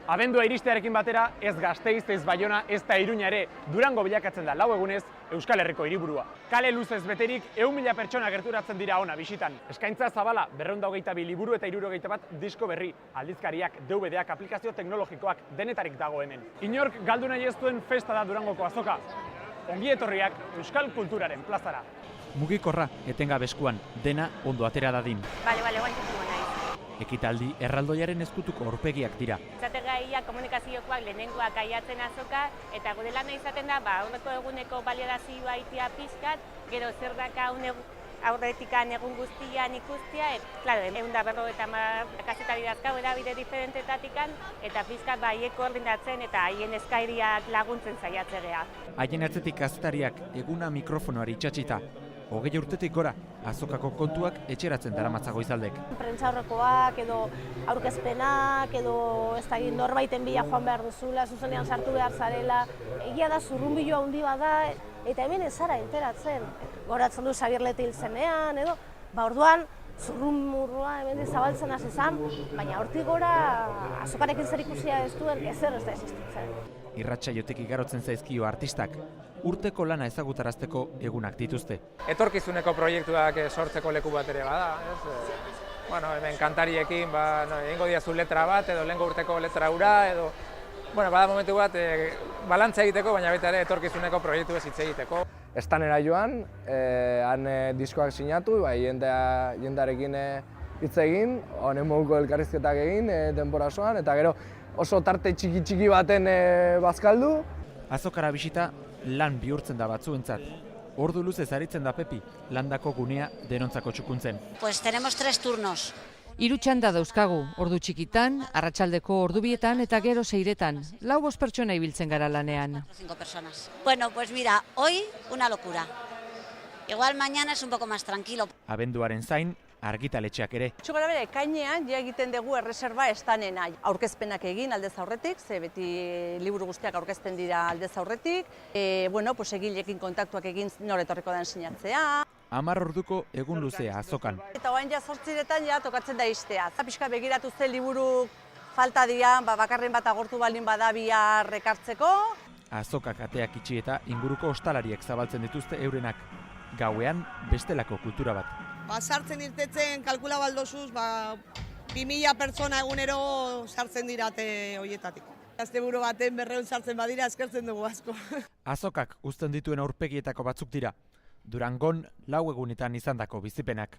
Abendua iristearekin batera, ez Gasteiz, ez Baiona, ez da Iruña ere, Durango bilakatzen da lau egunez Euskal Herriko hiriburua. Kale luzez beterik, 100.000 pertsona gerturatzen dira ona bisitan. Eskaintza zabala, 222 liburu eta 61 disko berri, aldizkariak, DVD-ak, aplikazio teknologikoak, denetarik dago hemen. Inork galdu nahi ez duen festa da Durangoko azoka. Ongi etorriak Euskal Kulturaren plazara. Mugikorra etengabe eskuan, dena ondo atera dadin. Bale, guantzuko naiz. Ekitaldi erraldoiaren ezkutuko aurpegiak dira. Izategaia komunikaziokoak lehenengoak aiatzen azoka, eta gure lana izaten da, aurreko eguneko baliodazioa itea pixkat, gero zer daka aurretikan egun guztian ikustia, claro, 150 kazetari dazkau edabide diferentetatikan, eta pixkat haiek koordinatzen eta haien eskairiak laguntzen saiatzea. Haien atzetik kazetariak eguna mikrofonoari itxatxita. 20 urtetik gora, azokako kontuak etxeratzen daramatza Goizaldek. Prentsaurrekoak edo aurkezpenak edo ez da norbaiten bila joan behar duzula, zuzenean sartu behar zarela. Egia da zurrunbilo handi bat da eta hemen ez zara enteratzen. Goratzen du Xabier Lete hil zenean edo, orduan zurrumurrua hemen zabaltzen hasi zen, baina hortik gora azokarekin zer ikusia ez duen ezer ez da existitzen. Irratsaiotik igarotzen zaizkio artistak, urteko lana ezagutarazteko egunak dituzte. Etorkizuneko proiektuak sortzeko leku bat ere bada, ez? Hemen kantariekin, egingo diazu letra bat, edo lehengo urteko letra hura, edo... Bada momentu bat, balantza egiteko, baina baita ere etorkizuneko proiektu ez hitz egiteko. Estanera joan, han diskoak sinatu, jendarekin hitz egin, honen moduko elkarrizketak egin denbora osoan, eta gero oso tarte txiki baten bazkaldu. Azokara bisita lan bihurtzen da batzuentzat. Ordu luzez aritzen da Pepi, landako gunea denontzako txukuntzen. Pues tenemos 3 turnos. 3 txanda dauzkagu, ordu txikitan, arratsaldeko ordubietan eta gero 6etan. 4-5 pertsona ibiltzen gara lanean. 5 personas. Bueno, pues mira, hoy una locura. Igual mañana es un poco más tranquilo. Abenduaren zain, argitaletxeak ere. Txugara bere, ekainean ja egiten dugu erreserba estanena. Aurkezpenak egin aldez aurretik, ze beti liburu guztiak aurkezten dira aldez aurretik. Egileekin kontaktuak egin nor etorriko den sinatzea. 10 orduko egun luzea azokan. Eta orain ja 8etan ja tokatzen da istea. Pixka begiratu ze liburu falta dian, bakarren bat agortu balin bada bihar ekartzeko. Azokak ateak itxi eta inguruko ostalariek zabaltzen dituzte eurenak. Gauean bestelako kultura bat. Sartzen irtetzen kalkula baldosuz, 2000 pertsona egunero sartzen dirate horietatik. Asteburu baten 200 sartzen badira eskertzen dugu asko. Azokak uzten dituen aurpegietako batzuk dira. Durangon 4 egunetan izandako bizipenak.